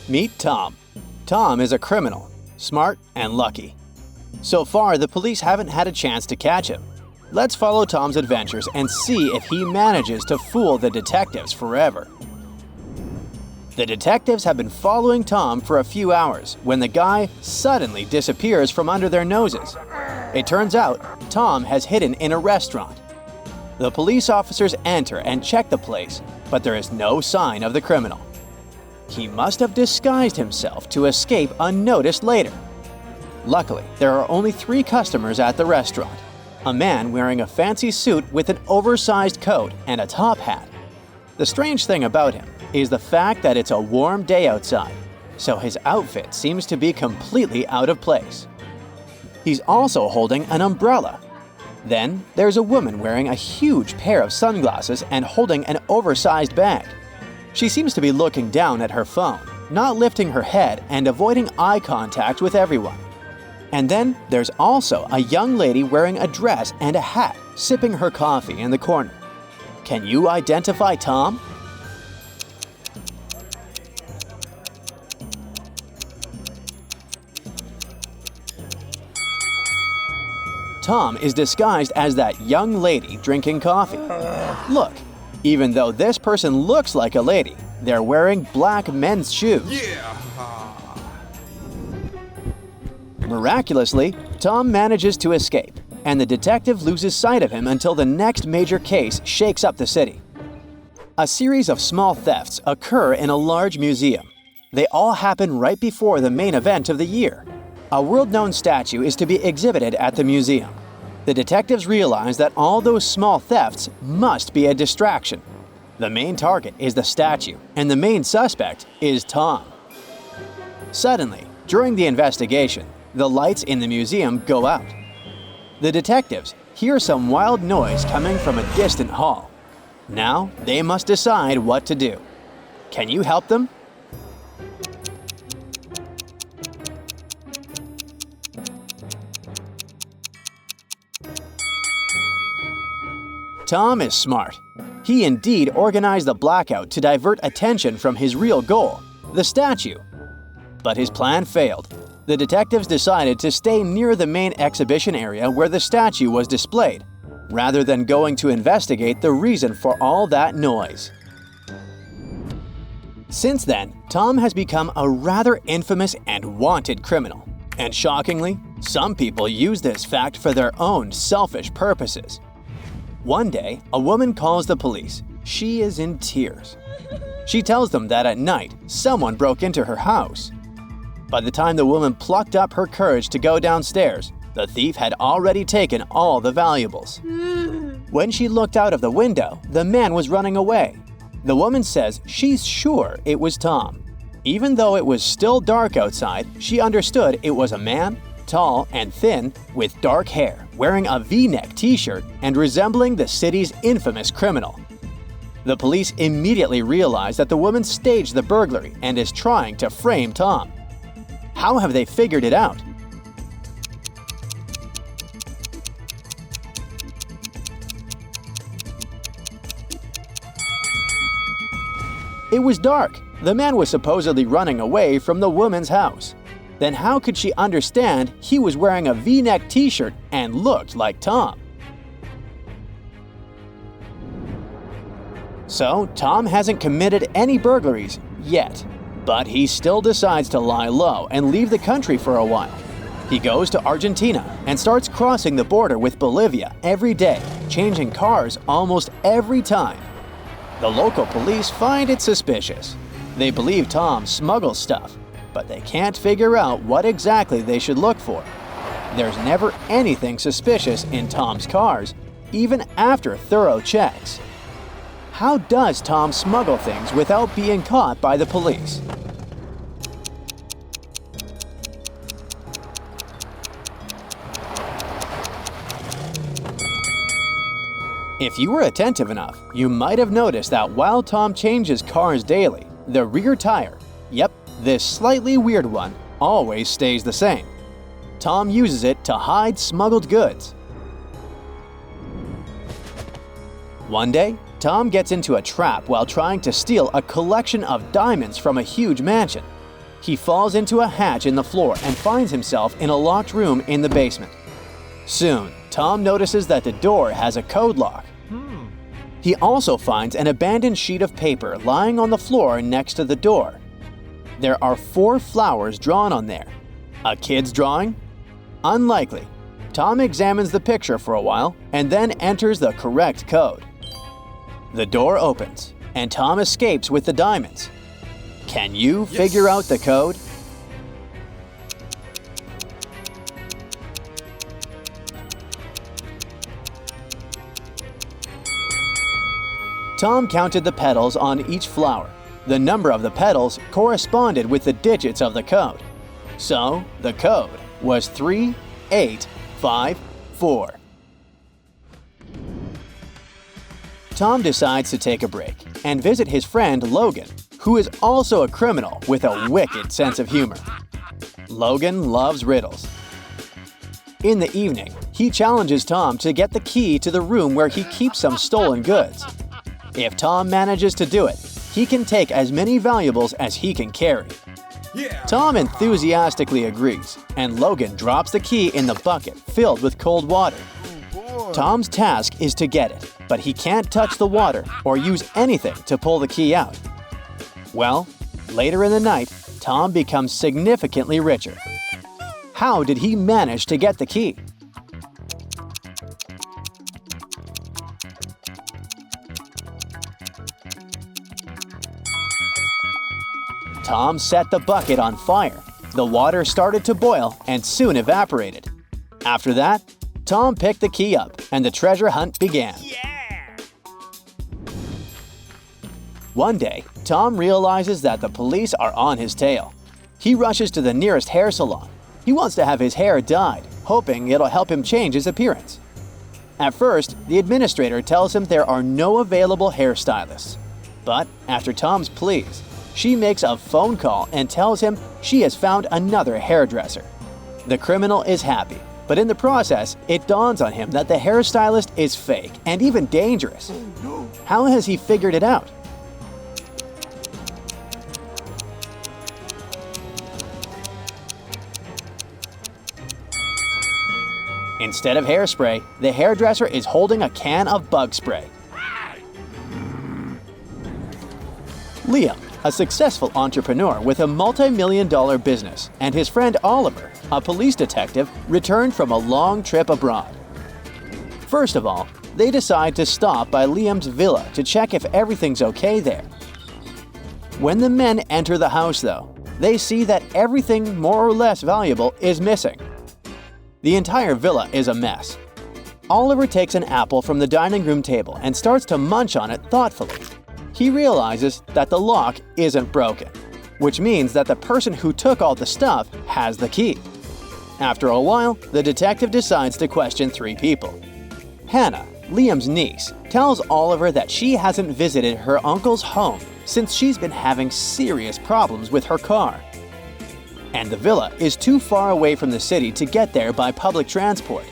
Meet Tom. Tom is a criminal, smart and lucky. So far, the police haven't had a chance to catch him. Let's follow Tom's adventures and see if he manages to fool the detectives forever. The detectives have been following Tom for a few hours when the guy suddenly disappears from under their noses. It turns out Tom has hidden in a restaurant. The police officers enter and check the place, but there is no sign of the criminal. He must have disguised himself to escape unnoticed later. Luckily, there are only 3 customers at the restaurant. A man wearing a fancy suit with an oversized coat and a top hat. The strange thing about him is the fact that it's a warm day outside, so his outfit seems to be completely out of place. He's also holding an umbrella. Then, there's a woman wearing a huge pair of sunglasses and holding an oversized bag. She seems to be looking down at her phone, not lifting her head and avoiding eye contact with everyone. And then there's also a young lady wearing a dress and a hat, sipping her coffee in the corner. Can you identify Tom? Tom is disguised as that young lady drinking coffee. Look, even though this person looks like a lady, they're wearing black men's shoes. Miraculously, Tom manages to escape, and the detective loses sight of him until the next major case shakes up the city. A series of small thefts occur in a large museum. They all happen right before the main event of the year. A world-known statue is to be exhibited at the museum. The detectives realize that all those small thefts must be a distraction. The main target is the statue, and the main suspect is Tom. Suddenly, during the investigation, the lights in the museum go out. The detectives hear some wild noise coming from a distant hall. Now, they must decide what to do. Can you help them? Tom is smart. He indeed organized the blackout to divert attention from his real goal, the statue. But his plan failed. The detectives decided to stay near the main exhibition area where the statue was displayed, rather than going to investigate the reason for all that noise. Since then, Tom has become a rather infamous and wanted criminal. And shockingly, some people use this fact for their own selfish purposes. One day, a woman calls the police. She is in tears. She tells them that at night, someone broke into her house. By the time the woman plucked up her courage to go downstairs, the thief had already taken all the valuables. When she looked out of the window, the man was running away. The woman says she's sure it was Tom. Even though it was still dark outside, she understood it was a man, tall and thin, with dark hair, wearing a V-neck t-shirt and resembling the city's infamous criminal. The police immediately realize that the woman staged the burglary and is trying to frame Tom. How have they figured it out? It was dark. The man was supposedly running away from the woman's house. Then how could she understand he was wearing a V-neck t-shirt and looked like Tom? So, Tom hasn't committed any burglaries yet, but he still decides to lie low and leave the country for a while. He goes to Argentina and starts crossing the border with Bolivia every day, changing cars almost every time. The local police find it suspicious. They believe Tom smuggles stuff, but they can't figure out what exactly they should look for. There's never anything suspicious in Tom's cars, even after thorough checks. How does Tom smuggle things without being caught by the police? If you were attentive enough, you might have noticed that while Tom changes cars daily, the rear tire, yep, this slightly weird one, always stays the same. Tom uses it to hide smuggled goods. One day, Tom gets into a trap while trying to steal a collection of diamonds from a huge mansion. He falls into a hatch in the floor and finds himself in a locked room in the basement. Soon, Tom notices that the door has a code lock. He also finds an abandoned sheet of paper lying on the floor next to the door. There are 4 flowers drawn on there. A kid's drawing? Unlikely. Tom examines the picture for a while and then enters the correct code. The door opens, and Tom escapes with the diamonds. Can you figure out the code? Tom counted the petals on each flower. The number of the petals corresponded with the digits of the code. So, the code was 3854. Tom decides to take a break and visit his friend Logan, who is also a criminal with a wicked sense of humor. Logan loves riddles. In the evening, he challenges Tom to get the key to the room where he keeps some stolen goods. If Tom manages to do it, he can take as many valuables as he can carry. Tom enthusiastically agrees, and Logan drops the key in the bucket filled with cold water. Tom's task is to get it, but he can't touch the water or use anything to pull the key out. Well, later in the night, Tom becomes significantly richer. How did he manage to get the key? Tom set the bucket on fire. The water started to boil and soon evaporated. After that, Tom picked the key up and the treasure hunt began. One day, Tom realizes that the police are on his tail. He rushes to the nearest hair salon. He wants to have his hair dyed, hoping it'll help him change his appearance. At first, the administrator tells him there are no available hairstylists. But after Tom's pleas, she makes a phone call and tells him she has found another hairdresser. The criminal is happy, but in the process, it dawns on him that the hairstylist is fake and even dangerous. How has he figured it out? Instead of hairspray, the hairdresser is holding a can of bug spray. Liam, a successful entrepreneur with a multi-million-dollar business, and his friend Oliver, a police detective, returned from a long trip abroad. First of all, they decide to stop by Liam's villa to check if everything's okay there. When the men enter the house, though, they see that everything more or less valuable is missing. The entire villa is a mess. Oliver takes an apple from the dining room table and starts to munch on it thoughtfully. He realizes that the lock isn't broken, which means that the person who took all the stuff has the key. After a while, the detective decides to question 3 people. Hannah, Liam's niece, tells Oliver that she hasn't visited her uncle's home since she's been having serious problems with her car. And the villa is too far away from the city to get there by public transport.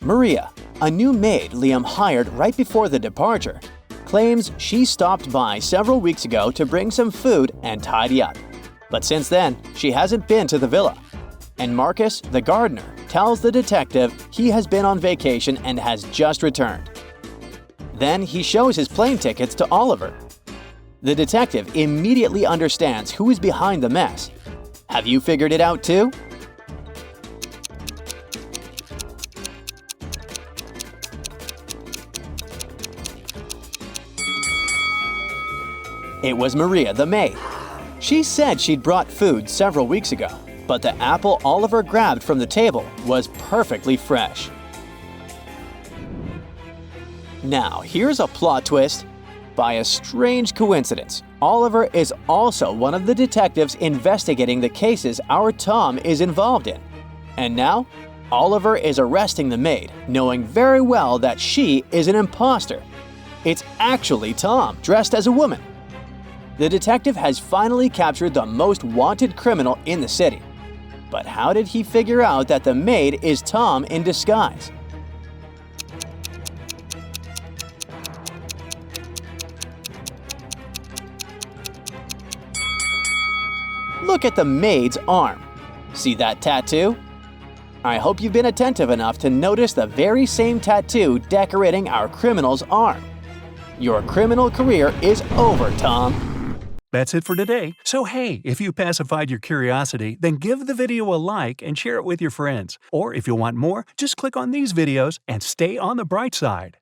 Maria, a new maid Liam hired right before the departure, claims she stopped by several weeks ago to bring some food and tidy up. But since then, she hasn't been to the villa. And Marcus, the gardener, tells the detective he has been on vacation and has just returned. Then he shows his plane tickets to Oliver. The detective immediately understands who is behind the mess. Have you figured it out too? It was Maria, the maid. She said she'd brought food several weeks ago, but the apple Oliver grabbed from the table was perfectly fresh. Now, here's a plot twist. By a strange coincidence, Oliver is also one of the detectives investigating the cases our Tom is involved in. And now, Oliver is arresting the maid, knowing very well that she is an imposter. It's actually Tom, dressed as a woman. The detective has finally captured the most wanted criminal in the city. But how did he figure out that the maid is Tom in disguise? Look at the maid's arm. See that tattoo? I hope you've been attentive enough to notice the very same tattoo decorating our criminal's arm. Your criminal career is over, Tom. That's it for today. So hey, if you pacified your curiosity, then give the video a like and share it with your friends. Or if you want more, just click on these videos and stay on the bright side.